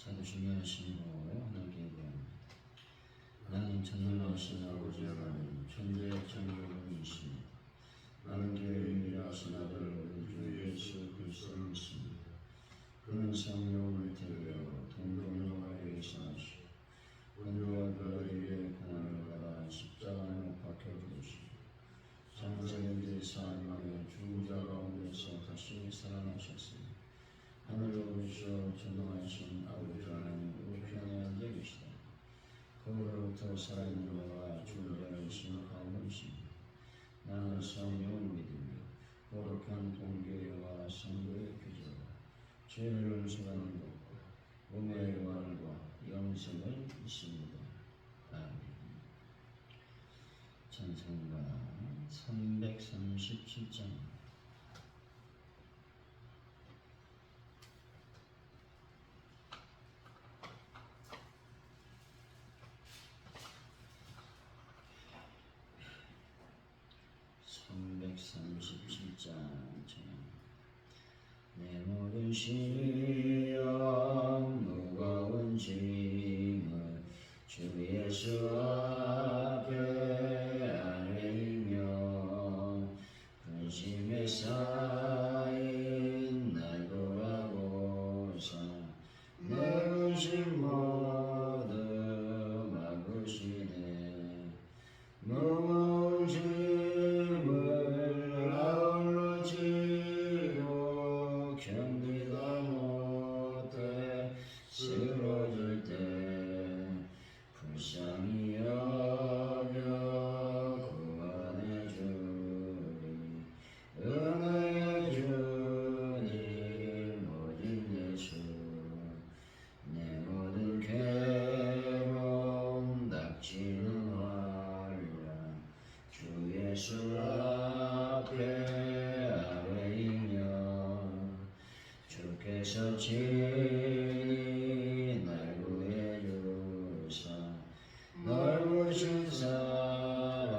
자주시게 하시고 하나님께 예배합니다. 하나님 전능하신 아버지 하나님, 천지의 창조주이시니 하나님께 유일하신 아들 우리 주 예수 그리스도를 믿습니다. 그는 성령을 태우여 동정녀가에 계시나시고 본주와 빌라에게 고난을 받아 십자가에 못 박혀 죽으시고 장세된 지 사흘 만에 죽은 자 가운데서 다시 살아나셨으니 하늘로 오르시어 전능하신 아버지 하나님 우편에 앉아 계시다. 그로부터 살아있는 자와 죽은 자를 심판하고 계십니다. 나는 성령을 믿으며 거룩한 공교회와 성도의 교제와 죄를 용서하는 것과 몸의 영광과 영생을 믿습니다. 아멘. 찬송가 337장 내 모든 시험 무거운 짐을 주 예수 앞에 아뢰며 근심에 쌓인 날 돌아보사 내 근심 모두 막으시네. 무거운 짐을 아울러 지고 견디다 못해 쓰러질 때 불쌍히 여겨 구원해 주리. 은혜의 주님 오직 예수 내 모든 괴로움 닥치는 환란 주 예수 앞에 아뢰이며 주께서 친히 날 구해주사 넓으신 사랑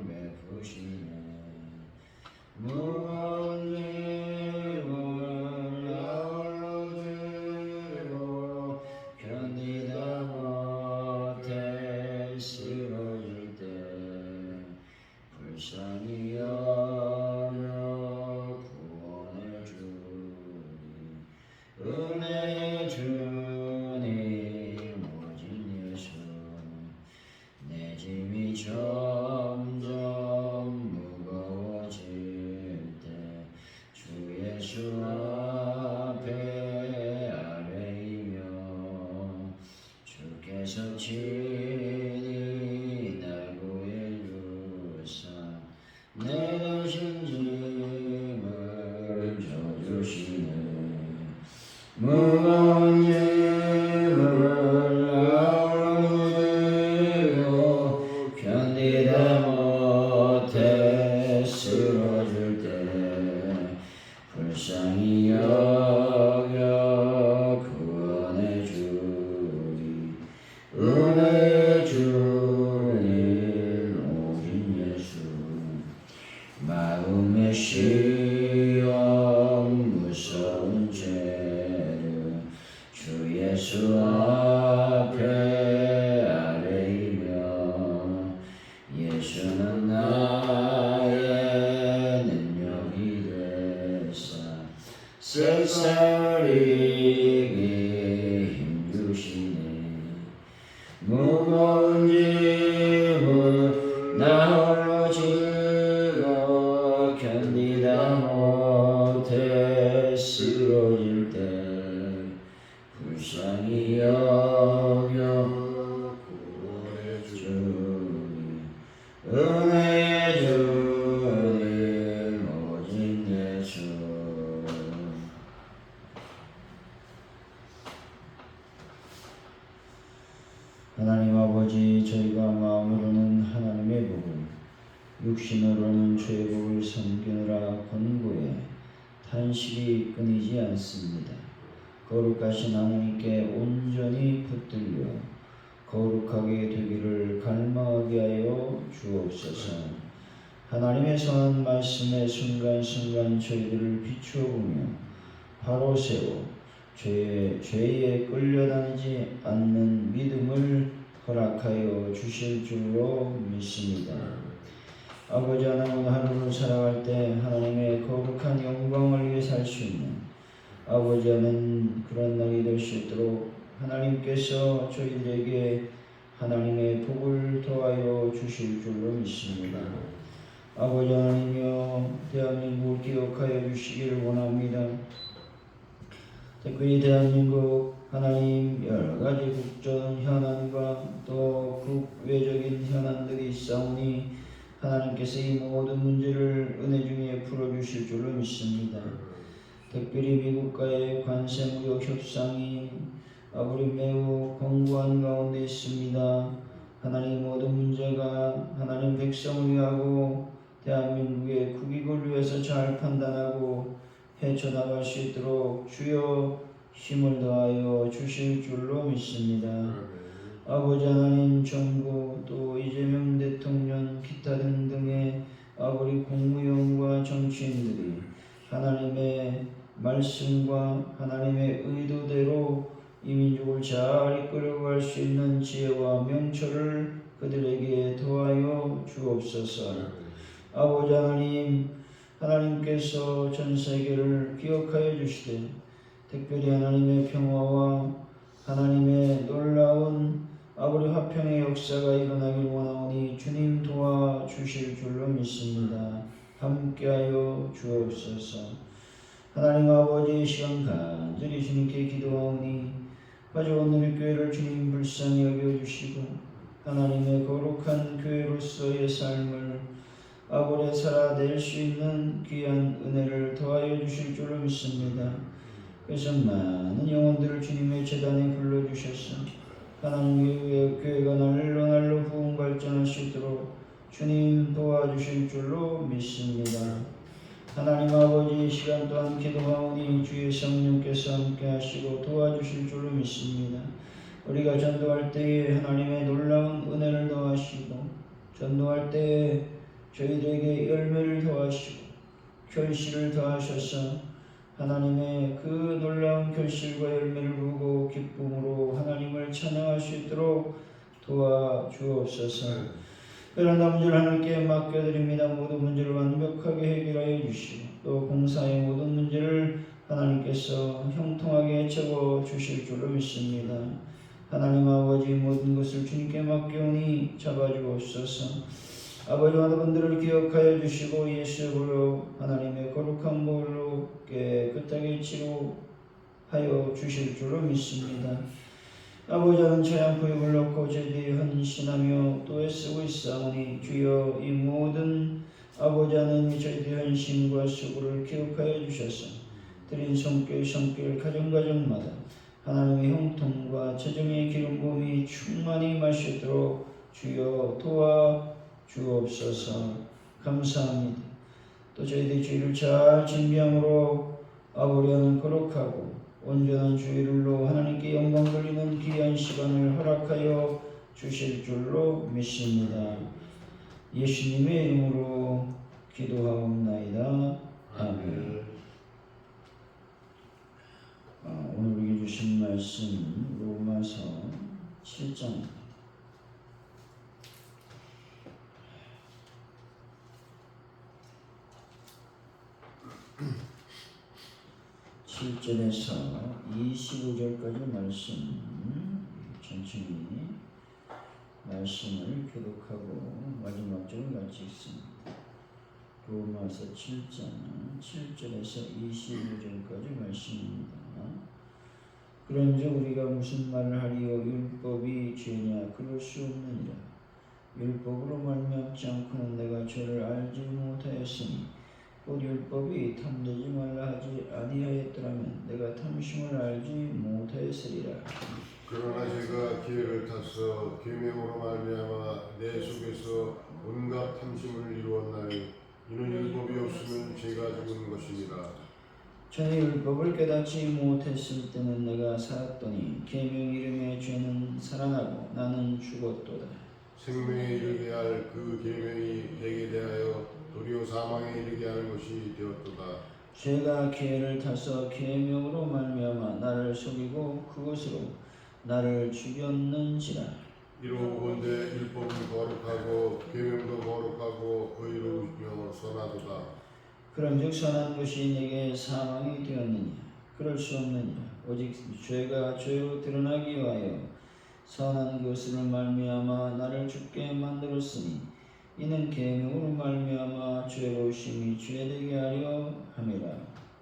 베푸시네. 무거운 짐을 아울러 지고 견디다 못해 쓰러질 때 불쌍히 여겨 구원해 주리. 은혜의 주님 오직 예수 내 짐이 점점 무거워질 때 주 예수 앞에 아뢰이며 주께서 친히 날 구해주사 내 대신 짐을 져주시네. 무거운 짐을 아울러 견디다 못해 쓰러질 때 불쌍히 여겨 구원해 주리. 은혜의 주님 오직 예수 마음의 시험 무서운 죄를 주 예수 앞에 아뢰이며 예수는 나의 능력이 되사 세상을 이기게 힘주시네. 무거운 짐을 나 홀로 지고 견디다 못해 쓰러질 때 불쌍히 여겨 구원해 주리. 은혜의 주님 오직 예수. 하나님 아버지, 저희가 마음으로는 하나님의 복을, 육신으로는 죄의 복을 섬기느라 권고해 탄식이 끊이지 않습니다. 거룩하신 하나님께 온전히 붙들려 거룩하게 되기를 갈망하게 하여 주옵소서. 하나님의 선한 말씀에 순간순간 저희들을 비추어 보며 바로 세워 죄에 끌려다니지 않는 믿음을 허락하여 주실 줄로 믿습니다. 아버지 하나님, 하루를 살아갈 때 하나님의 거룩한 영광을 위해 살 수 있는 아버지 하나님 그런 날이 될 수 있도록 하나님께서 저희들에게 하나님의 복을 더하여 주실 줄로 믿습니다. 아버지 하나님이여, 대한민국을 기억하여 주시기를 원합니다. 특별히 대한민국 하나님 여러가지 국정 현안과 또 국외적인 현안들이 있사오니 하나님께서 이 모든 문제를 은혜 중에 풀어주실 줄로 믿습니다. 특별히 미국과의 관세무역 협상이 아버지 매우 공고한 가운데 있습니다. 하나님 모든 문제가 하나님 백성을 위하고 대한민국의 국익을 위해서 잘 판단하고 헤쳐나갈 수 있도록 주여 힘을 더하여 주실 줄로 믿습니다. 아버지 하나님, 정부 또 이재명 대통령 기타 등등의 아버지 국무위원과 정치인들이 하나님의 말씀과 하나님의 의도대로 이 민족을 잘 이끌어갈 수 있는 지혜와 명철을 그들에게 더하여 주옵소서. 아버지 하나님, 하나님께서 전 세계를 기억하여 주시되 특별히 하나님의 평화와 하나님의 놀라운 아버지 화평의 역사가 일어나길 원하오니 주님 도와주실 줄로 믿습니다. 함께하여 주옵소서. 하나님 아버지, 시간 간절히 주님께 기도하오니 가져온 우리 교회를 주님 불쌍히 여겨주시고 하나님의 거룩한 교회로서의 삶을 아버지 살아낼 수 있는 귀한 은혜를 더하여 주실 줄로 믿습니다. 그래서 많은 영혼들을 주님의 제단에 불러주셔서 하나님의 교회가 날로 부흥 발전할 수 있도록 주님 도와주실 줄로 믿습니다. 하나님 아버지, 이 시간 또한 기도하오니 주의 성령께서 함께 하시고 도와주실 줄로 믿습니다. 우리가 전도할 때에 하나님의 놀라운 은혜를 더하시고 전도할 때에 저희들에게 열매를 더하시고 결실을 더하셔서 하나님의 그 놀라운 결실과 열매를 보고 기쁨으로 하나님을 찬양할 수 있도록 도와주옵소서. 그런 문제를 하나님께 맡겨드립니다. 모든 문제를 완벽하게 해결하여 주시고 또 공사의 모든 문제를 하나님께서 형통하게 채워 주실 줄로 믿습니다. 하나님 아버지, 모든 것을 주님께 맡겨오니 잡아주옵소서. 아버지, 여러분들을 기억하여 주시고 예수의 보혈로 하나님의 거룩한 보혈로 깨끗하게 치료하여 주실 줄로 믿습니다. 아버지는 처양포획을 넣고 제대에 헌신하며 또 애쓰고 있사오니 주여 이 모든 아버지 하나님이 저희들의 헌신과 수고를 기억하여 주셔서 드린 손길 가정마다 하나님의 형통과 재정의 기름 부음이 충만히 마시도록 주여 도와주옵소서. 감사합니다. 또 저희들이 주의를 잘 준비함으로 아버지는 거룩하고 온전한 주일로 하나님께 영광 돌리는 귀한 시간을 허락하여 주실 줄로 믿습니다. 예수님의 이름으로 기도하옵나이다. 아멘. 오늘 우리에게 주신 말씀 로마서 7장 7절에서 25절까지 말씀 천천히 말씀을 교독하고 마지막 절을 같이 읽습니다. 로마서 7장 7절에서 25절까지 말씀입니다. 그런즉 우리가 무슨 말을 하리요? 율법이 죄냐? 그럴 수 없느니라. 율법으로 말미암지 않고는 내가 죄를 알지 못하였으니 곧 율법이 탐내지 말라 하지 아니하였더라면 내가 탐심을 알지 못하였으리라. 그러나 제가 기회를 타서 계명으로 말미암아 내 속에서 온갖 탐심을 이루었나니 이는 율법이 없으면 죄가 죽은 것이니라. 전에 율법을 깨닫지 못했을 때는 내가 살았더니 계명 이름의 죄는 살아나고 나는 죽었도다. 생명에 이르게 할 그 계명이 내게 대하여 도리어 사망에 이르게 하는 것이 되었도다. 죄가 기회를 타서 계명으로 말미암아 나를 속이고 그것으로 나를 죽였는지라. 이로운데 율법은 거룩하고 계명도 거룩하고 의로우며 선하도다. 그런즉 선한 것이 내게 사망이 되었느냐? 그럴 수 없느니라. 오직 죄가 죄로 드러나기 위하여 선한 것으로 말미암아 나를 죽게 만들었으니 이는 계명으로 말미암아 죄로우심이 죄되게 하려 함이라.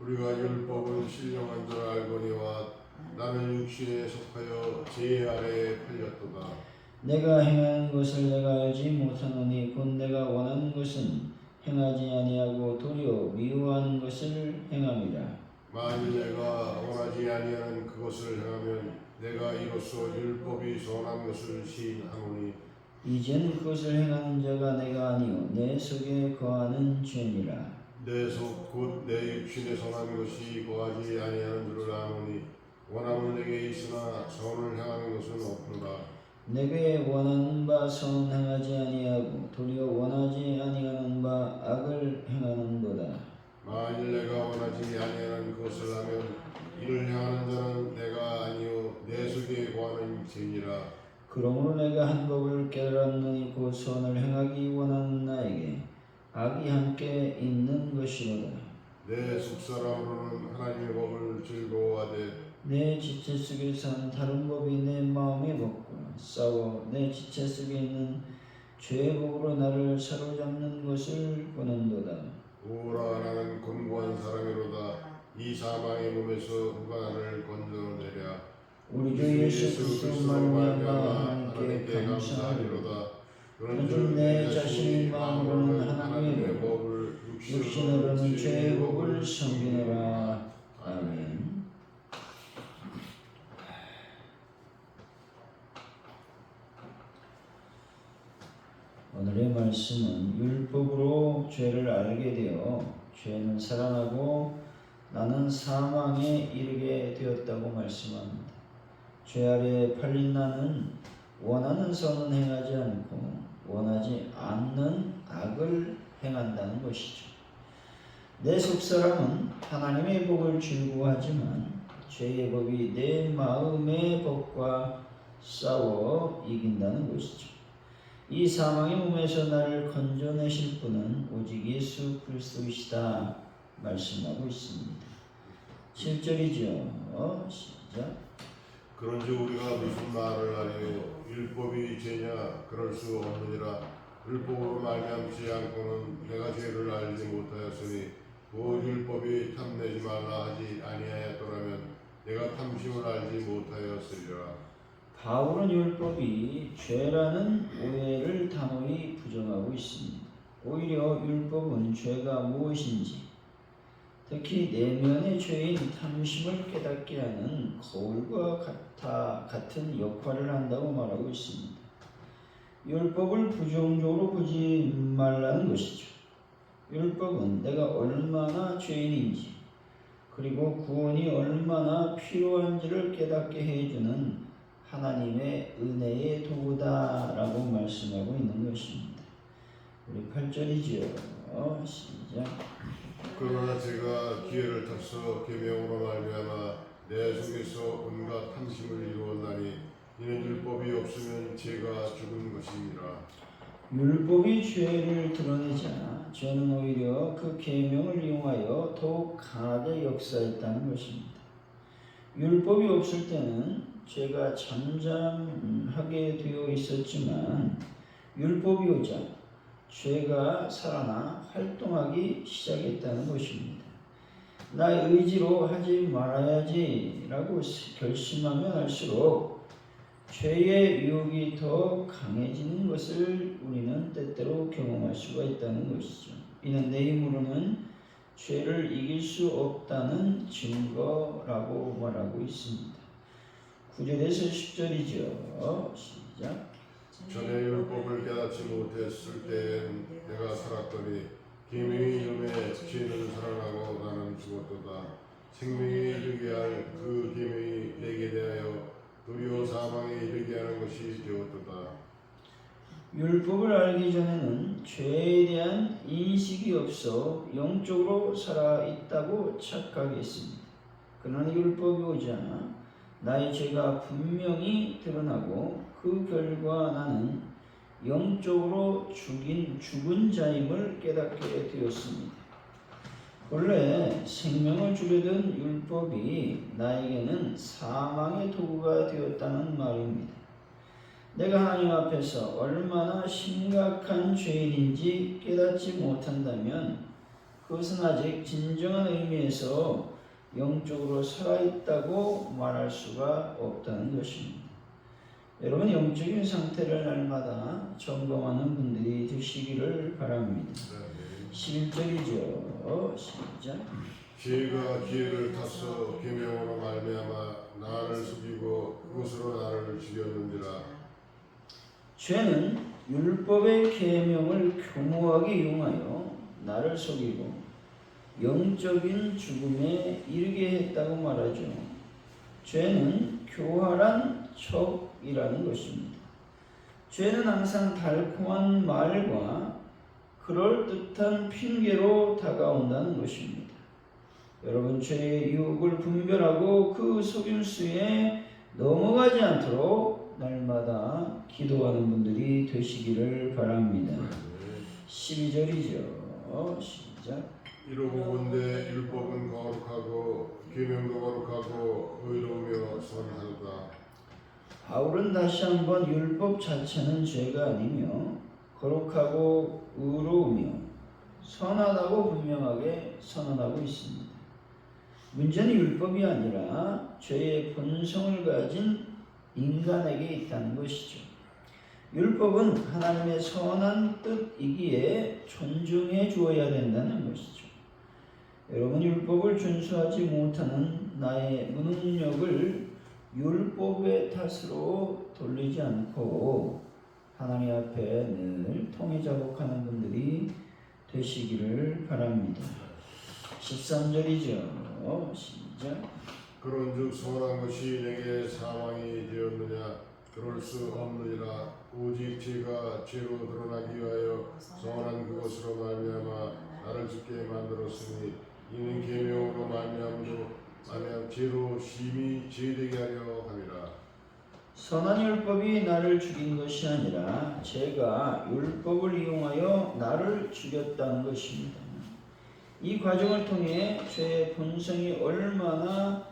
우리가 율법은 신령한 줄 알거니와 나는 육신에 속하여 죄 아래에 팔렸도다. 내가 행하는 것을 내가 알지 못하노니 곧 내가 원하는 것은 행하지 아니하고 도리어 미워하는 것을 행함이라. 만일 내가 원하지 아니하는 그것을 행하면 내가 이로써 율법이 선한 것을 시인하노니 이제는 그것을 행하는 자가 내가 아니요 내 속에 거하는 죄니라. 내 속 곧 내 육신에 선한 것이 거하지 아니하는 줄을 아노니 원함은 내게 있으나 선을 행하는 것은 없도다. 내게 원하는 바 선은 행하지 아니하고 도리어 원하지 아니하는 바 악을 행하는도다. 만일 내가 원하지 아니하는 그것을 하면 이를 행하는 자는 내가 아니요 내 속에 거하는 죄니라. 그러므로 내가 한 법을 깨달았느니 곧 선을 행하기 원하는 나에게 악이 함께 있는 것이로다. 내 속사람으로는 하나님의 법을 즐거워하되 내 지체 속에 산 다른 법이 내 마음의 법과 싸워 내 지체 속에 있는 죄의 법으로 나를 사로잡는 것을 보는도다. 오라 나는 곤고한 사람이로다. 이 사망의 몸에서 누가 나를 건져내랴. 우리 주 예수 그리스도 말미암아 하나님께 감사하리로다. 그런즉 내 자신의 마음으로는 하나님의 법을 육신으로는 죄의 법을 섬기노라. 아멘. 오늘의 말씀은 율법으로 죄를 알게 되어 죄는 살아나고 나는 사망에 이르게 되었다고 말씀합니다. 죄 아래에 팔린 나는 원하는 선은 행하지 않고 원하지 않는 악을 행한다는 것이죠. 내 속사람은 하나님의 법을 즐거워하지만 죄의 법이 내 마음의 법과 싸워 이긴다는 것이죠. 이 사망의 몸에서 나를 건져내실 분은 오직 예수 그리스도이시다 말씀하고 있습니다. 7절이죠. 시작. 그런즉 우리가 무슨 말을 하리요 율법이 죄냐 그럴 수 없느니라. 율법으로 말미암지 않고는 내가 죄를 알지 못하였으니 곧 율법이 탐내지 말라 하지 아니하였더라면 내가 탐심을 알지 못하였으리라. 바울은 율법이 죄라는 오해를 단호히 부정하고 있습니다. 오히려 율법은 죄가 무엇인지, 특히 내면의 죄인 탐심을 깨닫게 하는 거울과 같은 역할을 한다고 말하고 있습니다. 율법을 부정적으로 보지 말라는 것이죠. 율법은 내가 얼마나 죄인인지, 그리고 구원이 얼마나 필요한지를 깨닫게 해주는 하나님의 은혜의 도구다라고 말씀하고 있는 것입니다. 우리 8절이지요. 시작. 그러나 제가 기회를 타서 계명으로 말미암아 내 속에서 온갖 탐심을 이루었나니 이는 율법이 없으면 죄가 죽은 것입니다. 율법이 죄를 드러내자 죄는 오히려 그 계명을 이용하여 더욱 강하게 역사했다는 것입니다. 율법이 없을 때는 죄가 잠잠하게 되어 있었지만 율법이 오자 죄가 살아나 활동하기 시작했다는 것입니다. 나의 의지로 하지 말아야지라고 결심하면 할수록 죄의 유혹이 더 강해지는 것을 우리는 때때로 경험할 수가 있다는 것이죠. 이는 내 힘으로는 죄를 이길 수 없다는 증거라고 말하고 있습니다. 9절에서 10절이죠. 시작. 전에 율법을 깨닫지 못했을 때엔 내가 살았더니 계명의 이름에 죄는 살아나고 나는 죽었도다. 생명에 이르게 할 그 계명이 내게 대하여 도리어 사망에 이르게 하는 것이 되었도다. 율법을 알기 전에는 죄에 대한 인식이 없어 영적으로 살아있다고 착각했습니다. 그러나 율법이 오자 나의 죄가 분명히 드러나고 그 결과 나는 영적으로 죽은 자임을 깨닫게 되었습니다. 본래 생명을 주려던 율법이 나에게는 사망의 도구가 되었다는 말입니다. 내가 하나님 앞에서 얼마나 심각한 죄인인지 깨닫지 못한다면 그것은 아직 진정한 의미에서 영적으로 살아있다고 말할 수가 없다는 것입니다. 여러분, 영적인 상태를 날마다 점검하는 분들이 되시기를 바랍니다. 11절이죠. 시작. 지혜가 기회를 타서 계명으로 말미암아 나를 속이고 그것으로 나를 죽였는지라. 죄는 율법의 계명을 교모하게 이용하여 나를 속이고 영적인 죽음에 이르게 했다고 말하죠. 죄는 교활한 척이라는 것입니다. 죄는 항상 달콤한 말과 그럴듯한 핑계로 다가온다는 것입니다. 여러분, 죄의 유혹을 분별하고 그 속임수에 넘어가지 않도록 날마다 기도하는 분들이 되시기를 바랍니다. 12절이죠. 시작. 이러고 본데 율법은 거룩하고 계명도 거룩하고 의로우며 선하도다. 바울은 다시 한번 율법 자체는 죄가 아니며 거룩하고 의로우며 선하다고 분명하게 선언하고 있습니다. 문제는 율법이 아니라 죄의 본성을 가진 인간에게 있다는 것이죠. 율법은 하나님의 선한 뜻이기에 존중해 주어야 된다는 것이죠. 여러분, 율법을 준수하지 못하는 나의 무능력을 율법의 탓으로 돌리지 않고 하나님 앞에 늘 통해 자복하는 분들이 되시기를 바랍니다. 13절이죠. 시작. 그런즉 선한 것이 내게 사망이 되었느냐? 그럴 수 없느니라. 오직 죄가 죄로 드러나기 위하여 선한 그것으로 말미암아 나를 죽게 만들었으니 이는 계명으로 말미암도 만약 죄로 심히 죄되게 하려 함이라. 선한 율법이 나를 죽인 것이 아니라 죄가 율법을 이용하여 나를 죽였다는 것입니다. 이 과정을 통해 죄의 본성이 얼마나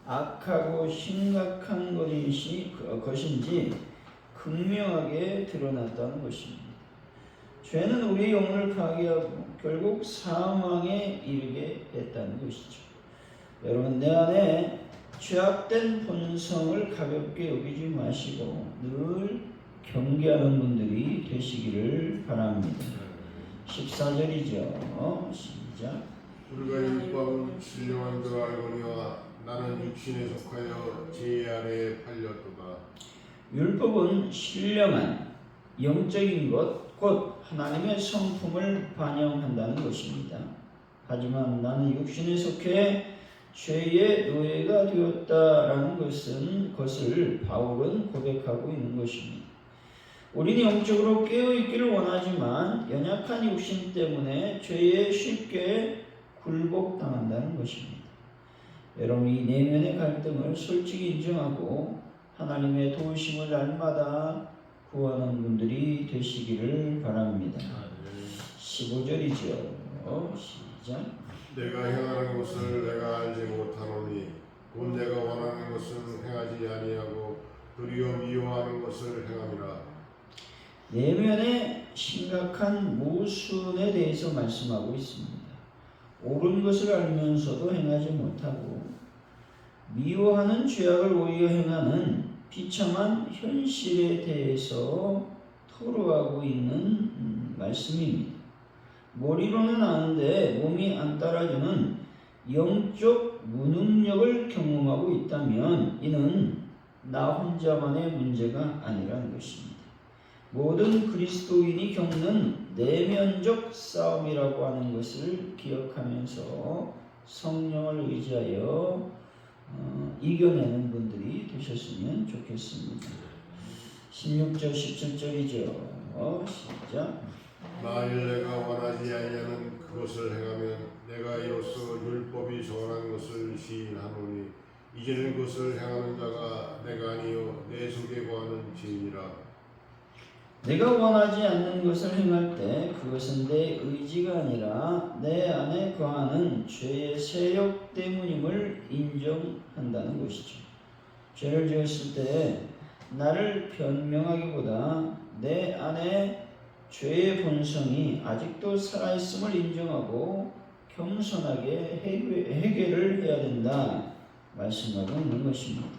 악하고 심각한 것인지 극명하게 드러났다는 것입니다. 죄는 우리의 영혼을 파괴하고 결국 사망에 이르게 했다는 것이죠. 여러분, 내 안에 죄악된 본성을 가볍게 여기지 마시고 늘 경계하는 분들이 되시기를 바랍니다. 14절이죠. 시작. 우리가 율법은 신령한 줄 알거니와 나는 육신에 속하여 죄 아래에 팔렸도다. 율법은 신령한 영적인 것, 곧 하나님의 성품을 반영한다는 것입니다. 하지만 나는 육신에 속해 죄의 노예가 되었다라는 것을 바울은 고백하고 있는 것입니다. 우리는 영적으로 깨어있기를 원하지만 연약한 육신 때문에 죄에 쉽게 굴복당한다는 것입니다. 여러분, 이 내면의 갈등을 솔직히 인정하고 하나님의 도우심을 날마다 구하는 분들이 되시기를 바랍니다. 15절이죠. 시작. 내가 행하는 것을 내가 알지 못하노니 곧 내가 원하는 것은 행하지 아니하고 도리어 미워하는 것을 행함이라. 내면의 심각한 모순에 대해서 말씀하고 있습니다. 옳은 것을 알면서도 행하지 못하고 미워하는 죄악을 오히려 행하는 비참한 현실에 대해서 토로하고 있는 말씀입니다. 머리로는 아는데 몸이 안 따라주는 영적 무능력을 경험하고 있다면 이는 나 혼자만의 문제가 아니라는 것입니다. 모든 그리스도인이 겪는 내면적 싸움이라고 하는 것을 기억하면서 성령을 의지하여 이겨내는 분들이 되셨으면 좋겠습니다. 16절 17절이죠. 시작. 만일 내가 원하지 아니하는 그것을 행하면 내가 이로써 율법이 정한 것을 시인하노니 이제는 그것을 행하는 자가 내가 아니요 내 속에 거하는 죄이니라. 내가 원하지 않는 것을 행할 때 그것은 내 의지가 아니라 내 안에 거하는 죄의 세력 때문임을 인정한다는 것이죠. 죄를 지었을 때 나를 변명하기보다 내 안에 죄의 본성이 아직도 살아있음을 인정하고 겸손하게 해결을 해야 된다 말씀하고 있는 것입니다.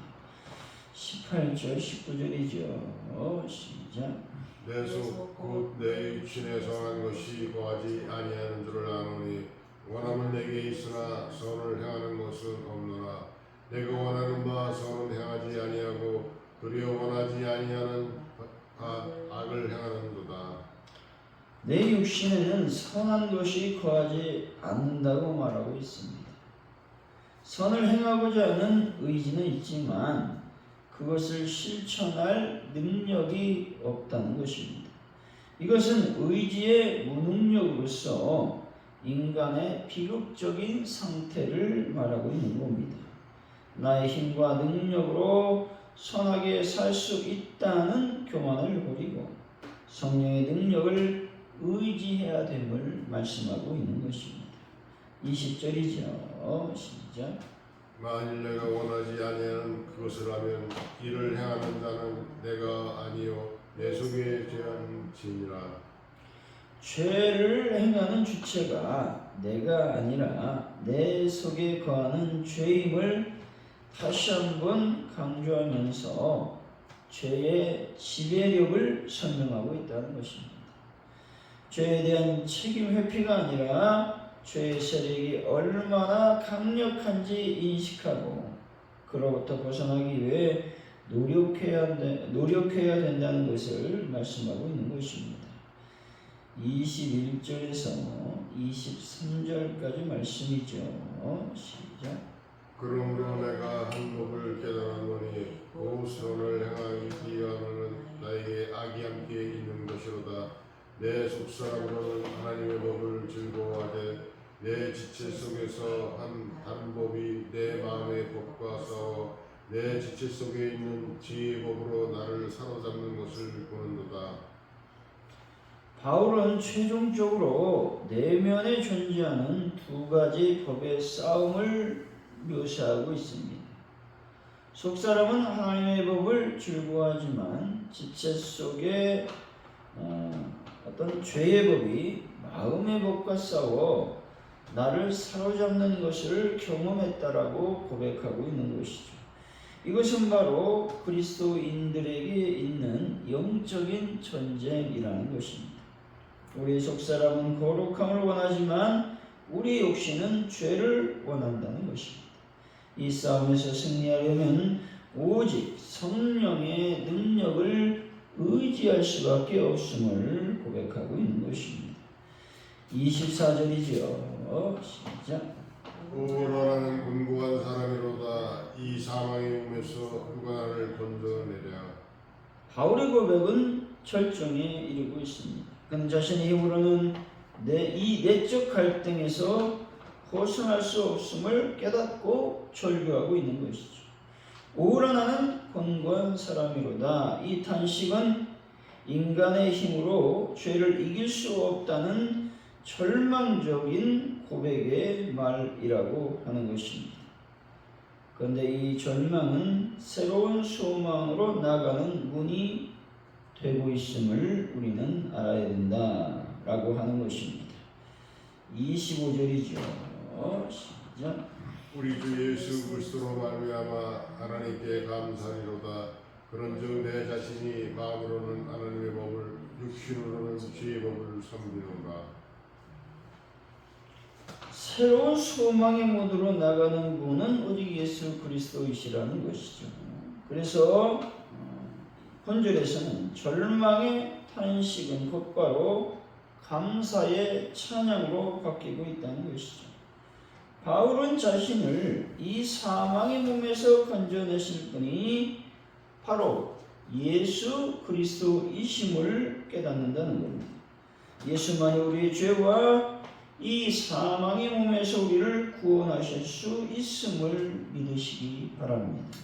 18절 19절이죠. 시작. 내 속 곧 내 육신에 성한 것이 거하지 아니하는 줄을 아노니 원함은 내게 있으나 선을 행하는 것은 없노라. 내가 원하는 바 선은 행하지 아니하고 도리어 원하지 아니하는 악을 행하는도다. 내 육신에는 선한 것이 거하지 않는다고 말하고 있습니다. 선을 행하고자 하는 의지는 있지만 그것을 실천할 능력이 없다는 것입니다. 이것은 의지의 무능력으로서 인간의 비극적인 상태를 말하고 있는 겁니다. 나의 힘과 능력으로 선하게 살 수 있다는 교만을 버리고 성령의 능력을 의지해야 됨을 말씀하고 있는 것입니다. 20절이죠. 시작. 만일 내가 원하지 아니하는 그것을 하면 이를 행하는 자는 내가 아니요 내 속에 죄한 죄니라. 죄를 행하는 주체가 내가 아니라 내 속에 거하는 죄임을 다시 한번 강조하면서 죄의 지배력을 설명하고 있다는 것입니다. 죄에 대한 책임 회피가 아니라 죄의 세력이 얼마나 강력한지 인식하고 그로부터 벗어나기 위해 노력해야 된다는 것을 말씀하고 있는 것입니다. 21절에서 23절까지 말씀이죠. 시작. 그러므로 내가 한 법을 깨달았노니 그 선을 행하기 위하여는 나에게 악이 함께 있는 것이로다. 내 속사람으로는 하나님의 법을 즐거워하되 내 지체 속에서 한 법이 내 마음의 법과 싸워 내 지체 속에 있는 지혜의 법으로 나를 사로잡는 것을 보는도다. 바울은 최종적으로 내면에 존재하는 두 가지 법의 싸움을 묘사하고 있습니다. 속사람은 하나님의 법을 즐거워하지만 지체 속에 어떤 죄의 법이 마음의 법과 싸워 나를 사로잡는 것을 경험했다라고 고백하고 있는 것이죠. 이것은 바로 그리스도인들에게 있는 영적인 전쟁이라는 것입니다. 우리 속사람은 거룩함을 원하지만 우리 육신은 죄를 원한다는 것입니다. 이 싸움에서 승리하려면 오직 성령의 능력을 의지할 수밖에 없음을 고백하고 있는 것입니다. 24절이죠. 시작. 오로라는 곤고한 사람이로다. 이 사망의 몸에서 누가 나를 건져내랴. 바울의 고백은 절정에 이르고 있습니다. 그는 자신의 힘으로는 이 내적 갈등에서 벗어날 수 없음을 깨닫고 절규하고 있는 것이죠. 오라 나는 곤고한 사람이로다. 이 탄식은 인간의 힘으로 죄를 이길 수 없다는 절망적인 고백의 말이라고 하는 것입니다. 그런데 이 절망은 새로운 소망으로 나가는 문이 되고 있음을 우리는 알아야 된다라고 하는 것입니다. 25절이죠. 시작. 우리 주 예수 그리스도로 말미암아 하나님께 감사리로다. 그런즉 내 자신이 마음으로는 하나님의 법을 육신으로는 죄의 법을 섬기노라. 새로운 소망의 모드로 나가는 분은 오직 예수 그리스도이시라는 것이죠. 그래서 본절에서는 절망의 탄식은 곧바로 감사의 찬양으로 바뀌고 있다는 것이죠. 바울은 자신을 이 사망의 몸에서 건져내실 분이 바로 예수 그리스도이심을 깨닫는다는 겁니다. 예수만이 우리의 죄와 이 사망의 몸에서 우리를 구원하실 수 있음을 믿으시기 바랍니다.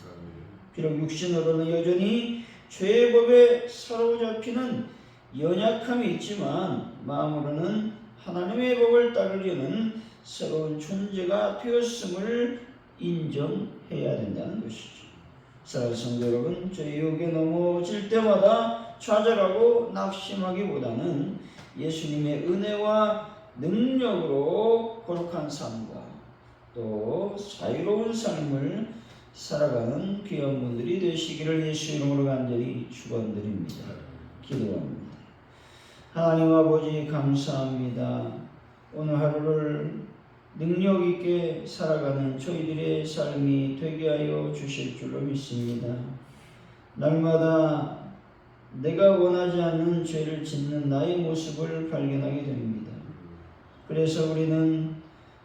비록 육신으로는 여전히 죄의 법에 사로잡히는 연약함이 있지만 마음으로는 하나님의 법을 따르려는 새로운 존재가 되었음을 인정해야 된다는 것이죠. 사랑하는 성도 여러분, 저희 유혹에 넘어질 때마다 좌절하고 낙심하기보다는 예수님의 은혜와 능력으로 거룩한 삶과 또 자유로운 삶을 살아가는 귀한 분들이 되시기를 예수 이름으로 간절히 축원드립니다. 기도합니다. 하나님 아버지 감사합니다. 오늘 하루를 능력 있게 살아가는 저희들의 삶이 되게 하여 주실 줄로 믿습니다. 날마다 내가 원하지 않는 죄를 짓는 나의 모습을 발견하게 됩니다. 그래서 우리는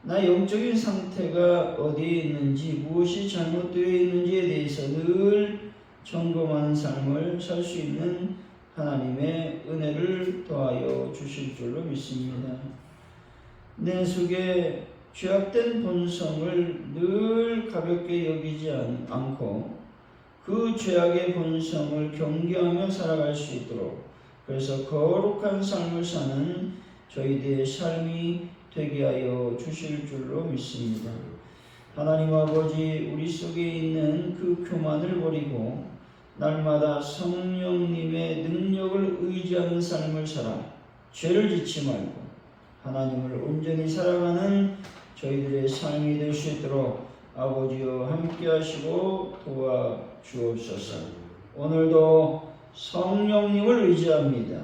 나 영적인 상태가 어디에 있는지, 무엇이 잘못되어 있는지에 대해서 늘 점검하는 삶을 살 수 있는 하나님의 은혜를 더하여 주실 줄로 믿습니다. 내 속에 죄악된 본성을 늘 가볍게 여기지 않고 그 죄악의 본성을 경계하며 살아갈 수 있도록, 그래서 거룩한 삶을 사는 저희들의 삶이 되게 하여 주실 줄로 믿습니다. 하나님 아버지, 우리 속에 있는 그 교만을 버리고 날마다 성령님의 능력을 의지하는 삶을 살아 죄를 짓지 말고 하나님을 온전히 살아가는 저희들의 삶이 될 수 있도록 아버지여 함께 하시고 도와주옵소서. 오늘도 성령님을 의지합니다.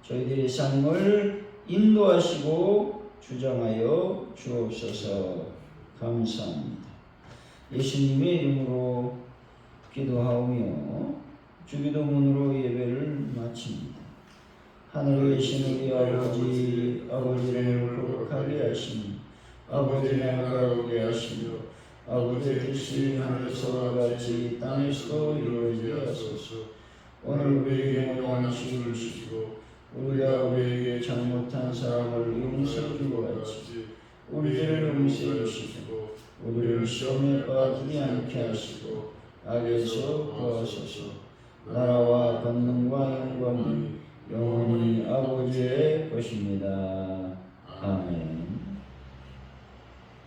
저희들의 삶을 인도하시고 주장하여 주옵소서. 감사합니다. 예수님의 이름으로 기도하오며 주기도문으로 예배를 마칩니다. 하늘에 계신 우리 아버지, 아버지를 거룩하게 하시니 아버지 나라가 오게 하시며 아버지의 뜻이 하늘에서와 같이 땅에서도 이루어지게 하소서. 오늘 우리에게 양식을 주시고 우리가 우리에게 잘못한 사람을 용서해 준 것 같이 우리들을 용서해 주시고 우리를 시험에 빠지지 않게 하시고 악에서 구하소서. 나라와 권능과 영광이 영원히 아버지의 것입니다. 아멘.